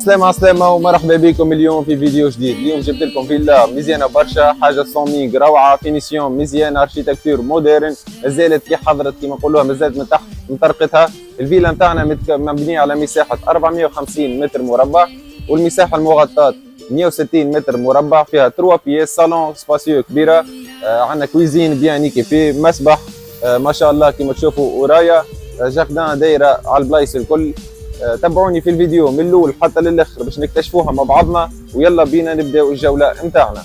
سلامة سلامة ومرحبا بكم اليوم في فيديو جديد. اليوم جبت لكم فيلا مزيانة برشا، حاجة سونينغ روعة، فينيسيون مزيانة، اركيتكتور مودرن، مازالت كي حضرت كيما نقولوها، مازالت من تحت مطرقتها. الفيلا نتاعنا مبنية على مساحة 450 متر مربع، والمساحة المغطاة 160 متر مربع، فيها 3 بياس، صالون سباسيو كبيرة، عندنا كويزين بيان ايكيبي، مسبح ما شاء الله كيما تشوفوا ورايا، جاردان دايرة على البلايص الكل. تابعوني في الفيديو من الاول حتى للاخر باش نكتشفوها مع بعضنا، ويلا بينا نبداو الجوله نتاعنا.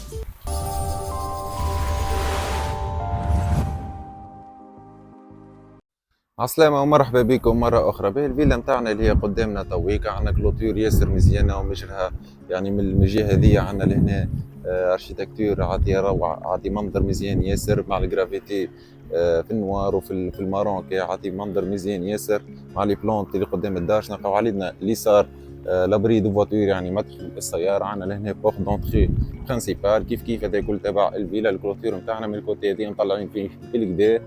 عسلامة ومرحبا بكم مرة أخرى. به الفيلا نتاعنا اللي هي قدامنا تويكا، عندنا كلوتور ياسر مزيانة ومجرها يعني من الجهة هذيا، عندنا لهنا اركيتكتور عاطية روعة، عاطي منظر مزيان ياسر مع الجرافيتي في النوار وفي المارون، كي عاطي منظر مزيان ياسر مع لي بلونت اللي قدام الدار. نلقاو علينا اليسار لابري دو فواتور يعني مدخل السيارة، عندنا لهنا بورت دونتري برينسيبال كيف كيف هذا كل تبع الفيلا. الكلوتور نتاعنا من الكوتي هذي مطلعين فيه بالكدا.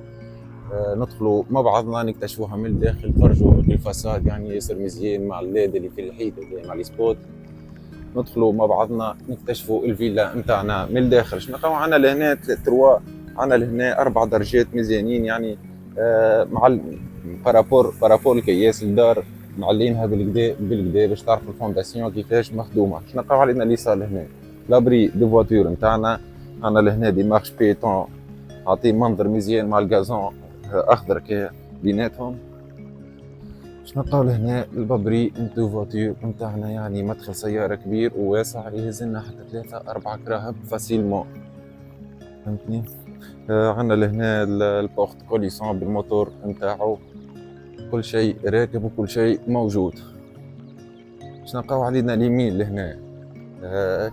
ندخلوا مع بعضنا نكتشفوها من الداخل، نفرجوا الفساد يعني ياسر مزيان مع الليد اللي في الحيط مع لي سبوت. ندخلوا مع بعضنا نكتشفوا الفيلا نتاعنا من الداخل. شنو نلقاو عندنا لهنا تروا، عندنا لهنا 4 درجات مزيانين يعني مع بارابور الكياس الدار معلينها بالكدا باش تعرفوا الفونداسيون كيفاش مخدومه. شنو نلقاو علينا اليسار لهنا لابري دو فواتور نتاعنا، عندنا لهنا دي مارش بيتون عطي منظر مزيان مع الغازون اخضر كي بيناتهم. شنو نلقاو هنا البابري دو فواتور نتاعنا، يعني مدخل سياره كبير وواسع يهز لنا حتى 3-4 كراهب فاسيلمون، فهمتني. عندنا لهنا البورت كوليسون بالموتور نتاعو، كل شيء راكب وكل شيء موجود. شنو نلقاو علينا اليمين لهنا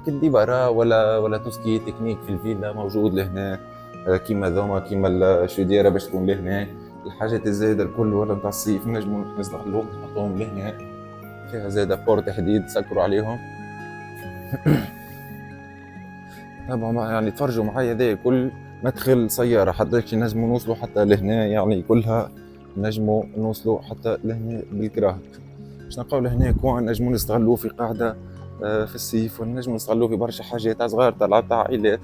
كي ديبارا ولا توسكي تكنيك في الفيلا موجود لهنا، كيما ذوما كيما الشديره باش تكون لهنا. الحاجات الزايده الكل ولا نتاع الصيف نجمو نستغلوهم نحطوهم لهنا. فيها زاده بورت حديد سكروا عليهم. طبعا يعني تفرجوا معايا هذا كل مدخل سياره، حتى نجمو نوصلوا حتى لهنا، يعني كلها نجمو نوصلوا حتى لهنا بالكراهب. باش نلقاو لهنا كوان نجمو نستغلوه في قاعده في الصيف، ونجمو نستغلوه في برشا حاجات صغار تاع عائلات.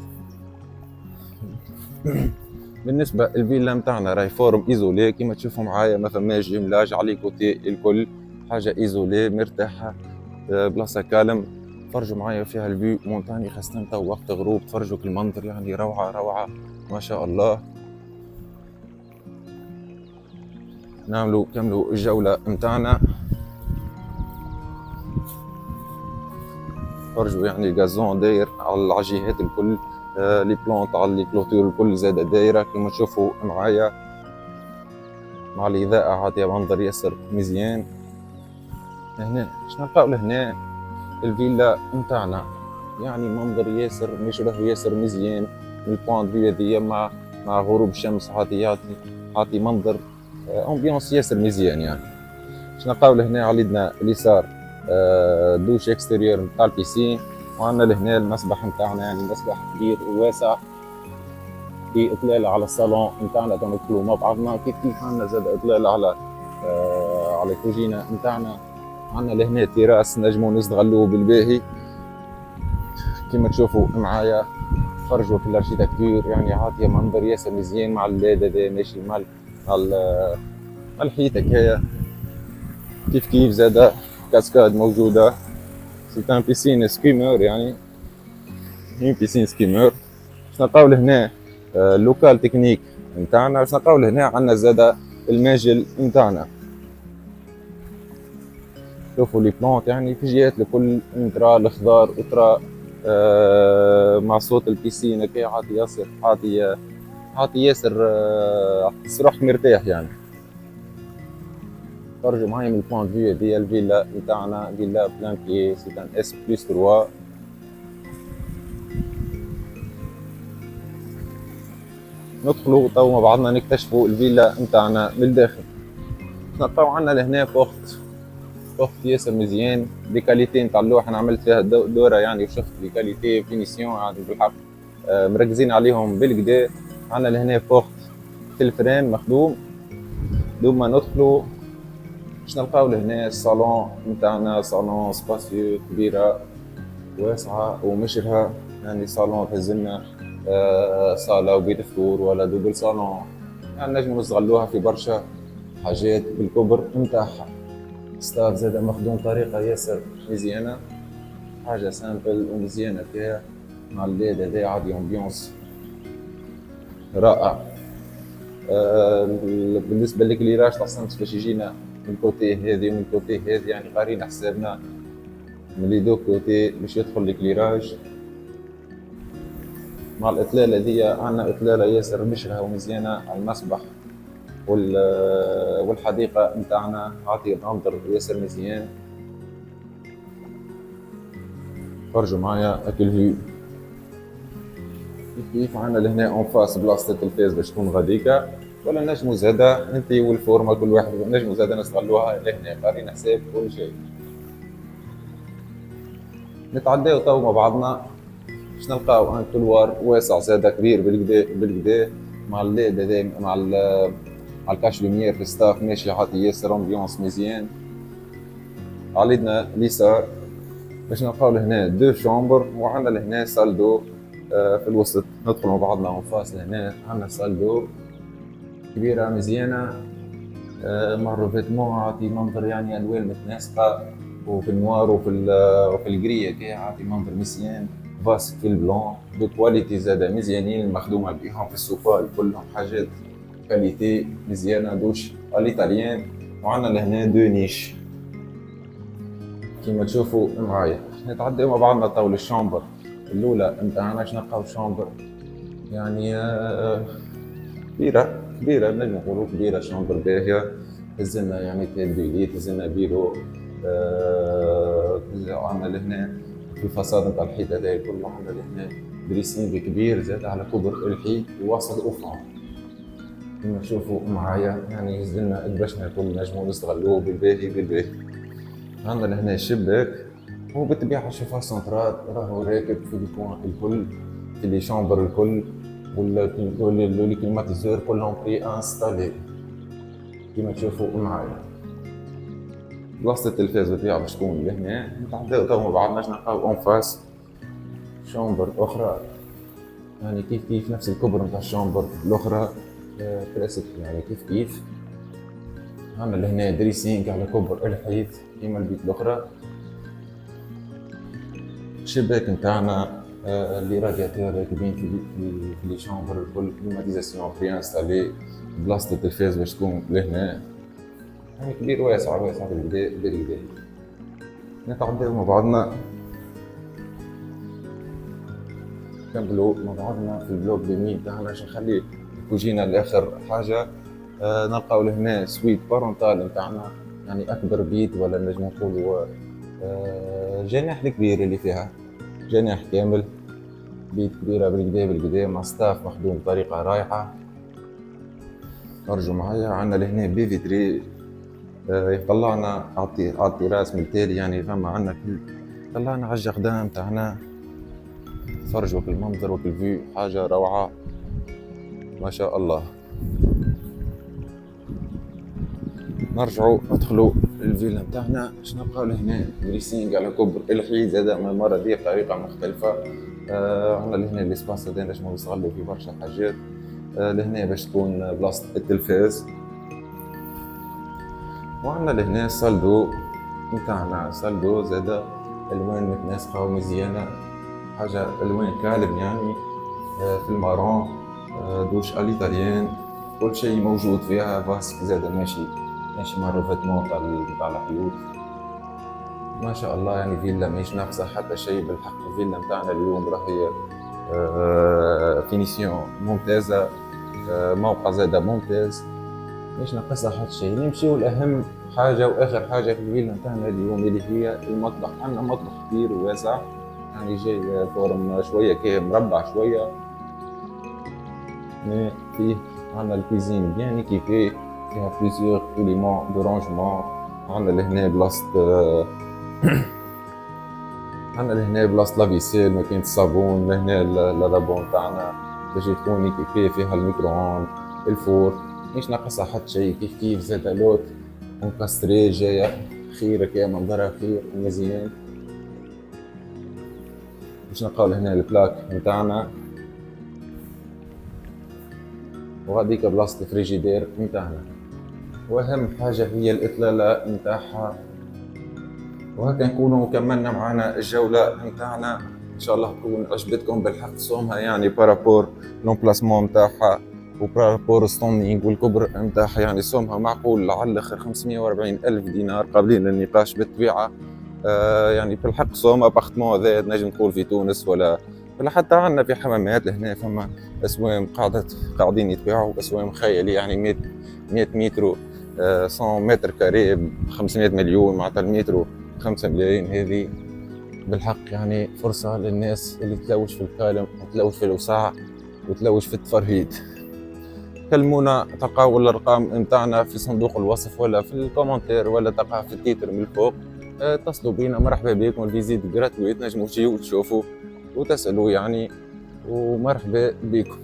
بالنسبه الفيلا نتاعنا راهي فورم ايزولي كيما تشوفوا معايا، ما فماش جملاج على كوتي، الكل حاجه ايزولي مرتاحه، بلاصه كالم. فرجوا معايا فيها الفيو مونتاني، خاصة تو وقت غروب فرجوا المنظر يعني روعه ما شاء الله. كملوا الجوله نتاعنا، فرجوا يعني الغازون داير على الجهات الكل، لي بلونط على لي كلوتور الكل زاده دايره كما تشوفوا معايا، مع الاضاءه عاطيه منظر ياسر مزيان. هنا شنو نلقاو لهنا الفيلا نتاعنا، يعني منظر ياسر مشرف ياسر مزيان من البوان فيو هذيا، مع غروب الشمس عاطي منظر امبيونس ياسر مزيان يعني. شنو نلقاو لهنا علينا اليسار دوش اكستيريور نتاع البيسين، وعندنا لهنا المسبح نتاعنا، يعني مسبح كبير وواسع في اطلاله على الصالون نتاعنا تندخلوا مع بعضنا. كيف عندنا زاد اطلاله على الكوجينه نتاعنا. عندنا لهنا تيراس نجمو نستغلوه بالباهي كيما تشوفوا معايا. فرجوا في الاركيتكتور يعني عاطيه منظر ياسر مزيان مع الليد هذا ماشي مع الحيط هكايا. كيف زاد كاسكاد موجوده، سي ان بيسين سكيمر، يعني هي بيسين سكيمر. باش نلقاو لهنا اللوكال تكنيك نتاعنا. باش نلقاو لهنا عندنا زاد الماجل نتاعنا. شوفوا لي بلونت يعني في جهات الكل ترى الخضار وترى مع صوت البيسين هكا عاطي ياسر، عاطي عاطي ياسر، تحس روحك مرتاح يعني. فرجوا معايا من البوان فيو هذيا الفيلا نتاعنا، فيلا بلان بيي، سي ان اس بلس 3. ندخلوا تو مع بعضنا نكتشفوا الفيلا نتاعنا من الداخل. نلقاو عندنا لهنا بوخت ياسر مزيان، دي كاليتي نتاع اللوحه انا عملت فيها دوره يعني، وشفت دي كاليتي فينيسيون يعني بالحق مركزين عليهم بالكدا. عندنا لهنا بوخت في الفرين مخدوم. دوما ندخلوا باش نلقاو لهنا الصالون نتاعنا، صالون سباسيو كبيره واسعه ومشرها، يعني صالون تهزلنا صاله وبيت فطور ولا دوبل صالون، يعني نجمو نستغلوها في برشا حاجات بالكبر نتاعها. ستاف زاد مخدوم طريقه ياسر مزيانه، حاجه سامبل ومزيانه فيها، مع الليد هذا عادي امبيونس رائع. بالنسبه للكليراج تقسمت باش يجينا من الكوتي هذه ومن الكوتي هذه، يعني قارين حسابنا من لي دو كوتي باش يدخل الكليراج. مع الاطلاله هذه عندنا اطلاله ياسر مشرها ومزيانه على المسبح والحديقه نتاعنا، عاطي منظر ياسر مزيان. فرجوا معايا اكل فيو كيف عندنا لهنا اون فاس بلاصه التلفاز باش تكون غاديكا، ولا نجمو زادا انت والفورما كل واحد نجمو زادا نستغلوها لهنا قارين حساب كل شيء. نتعداو تو مع بعضنا باش نلقاو ان كولوار واسع زادا كبير بالكدا مع الليد هذا مع الكاش لوميير في ستاف ماشي عاطي ياسر امبيونس مزيان. علينا اليسار باش نلقاو لهنا دو شومبر، وعندنا لهنا سال دو في الوسط. ندخل مع بعضنا اون فاس لهنا عندنا سال دو كبيره مزيانه مع الروفيتمون، عاطي منظر يعني الوان متناسقه، وفي النوار وفي الجريه كي عاطي منظر مزيان. فاسك في البلون دو كواليتي زادا مزيانين، مخدومه بيهم في السوفال كلهم حاجات كاليتي مزيانه دوش الايطاليان. وعندنا لهنا دو نيش كيما تشوفوا معايا. نتعداو مع بعضنا طاول الشامبر الاولى نتاعنا. باش نلقاو شامبر يعني كبيره نجم نقولوا كبيره، شامبر باهيه، تهزلنا يعني تيلفيلي، تهزلنا بيرو. عندنا لهنا في الفصاد نتاع الحيط هذا كله عندنا لهنا دريسينغ كبير زاد على كبر الحيط وواصل افق كما تشوفوا معايا، يعني يهزلنا البشنا الكل نجموا نستغلوه بالباهي. عندنا لهنا الشباك، هو بالطبيعه شوفها سنترال راهو راكب في الكون الكل، في لي شامبر الكل، واللي كليماتيزور كلهم بري انستالي كيما تشوفوا معايا. بلاصه التلفاز بالطبيعه باش تكون لهنا. نتعداو تو مع بعضنا باش نلقاو اون فاس شامبر اخرى، يعني كيف نفس الكبر نتاع الشامبر الاخرى كلاسيك يعني كيف عندنا لهنا دريسينغ على كبر الحيط كيما البيت الاخرى. الشباك نتاعنا لي رادياتور راكبين في لي شامبر الكل، كليماتيزاسيون بري انستالي. بلاصه التلفاز باش تكون لهنا يعني كبير واسع بالكدا. نتعداو مع بعضنا نكملوا مع بعضنا في البلوك اليمين تاعنا باش نخلي الكوجينه لاخر حاجه. نلقاو لهنا سويت بارونتال نتاعنا، يعني اكبر بيت ولا نجم نقولوا جناح الكبير اللي فيها، جناح كامل بيت كبيره بالكدا مع ستاف مخدوم بطريقه رايحه. ارجو معايا عندنا لهنا بي فيتري يطلعنا عطي راس من التالي، يعني فما عندنا طلعنا على الجردان تاعنا. فرجوا في المنظر وفي الفيو حاجه روعه ما شاء الله. نرجعوا ندخلوا الفيلا نتاعنا باش نلقاو لهنا دريسينغ على كبر الحيط زاد المره دي بطريقه مختلفه. عندنا لهنا الاسباس هذا نجمو نستغلوا فيه برشا حاجات. لهنا باش تكون بلاصه التلفاز. وعندنا لهنا سالدو نتاعنا، سالدو زاد الوان متناسقه ومزيانه، حاجه الوان كالم يعني في المارون دوش اليطاليان كل شيء موجود فيها. فاسك زاد ماشي مع الروفيتمون تاع الحيوط ما شاء الله، يعني فيلا ماهيش ناقصه حتى شيء بالحق. الفيلا نتاعنا اليوم راهي فينيسيون ممتازه، موقع زادا ممتاز، مش ناقصها حتى شيء. نمشيو لأهم حاجة وآخر حاجة في الفيلا نتاعنا اليوم اللي هي المطبخ. عندنا مطبخ كبير وواسع، يعني جاي فورم شوية كي مربع شوية، مي فيه عندنا الكوزين بيان ايكيبي، فيها بليزيور إليمون دو رونجمون. عندنا لهنا بلاصة عندنا لهنا بلاصة لافيسيل، ماكينة الصابون، لهنا لابون تاعنا باش تكون ايكيبي، فيها الميكرووند، الفور، مش ناقصها حتى شيء. كيف كيف زاد لوت مكسري جاية خيرك يا منظرها خير ومزيان. باش نلقاو هنا البلاك نتاعنا، وغاديك بلاصة الفريجيدير نتاعنا، واهم حاجة هي الإطلالة نتاعها. وهكا نكونوا كملنا معنا الجولة نتاعنا، ان شاء الله تكون عجبتكم بالحق صومها، يعني بارابور لومبلاسمون نتاعها وبارابور ستوندينغ والكبر نتاعها، يعني صومها معقول على الاخر. 540 الف دينار قابلين للنقاش بالطبيعة. يعني بالحق صوم ابارتمون هذا نجم نقول في تونس ولا حتى عندنا في حمامات لهنا، فما اسوام قاعدين يتباعوا اسوام خيالي، يعني 100 متر 100 متر كاري ب 500 مليون، معناتها المتر 5 ملايين. هذه بالحق يعني فرصة للناس اللي تلوش في الكالم وتلوش في الوسع وتلوش في التفرهيد. كلمونا، تلقاو الارقام نتاعنا في صندوق الوصف ولا في الكومنتير ولا تلقاها في التيتر من الفوق. اتصلوا بينا، مرحبا بكم. الفيزيت جراتويت، نجموا تجيو وتشوفوا وتسألوا يعني، ومرحبا بكم.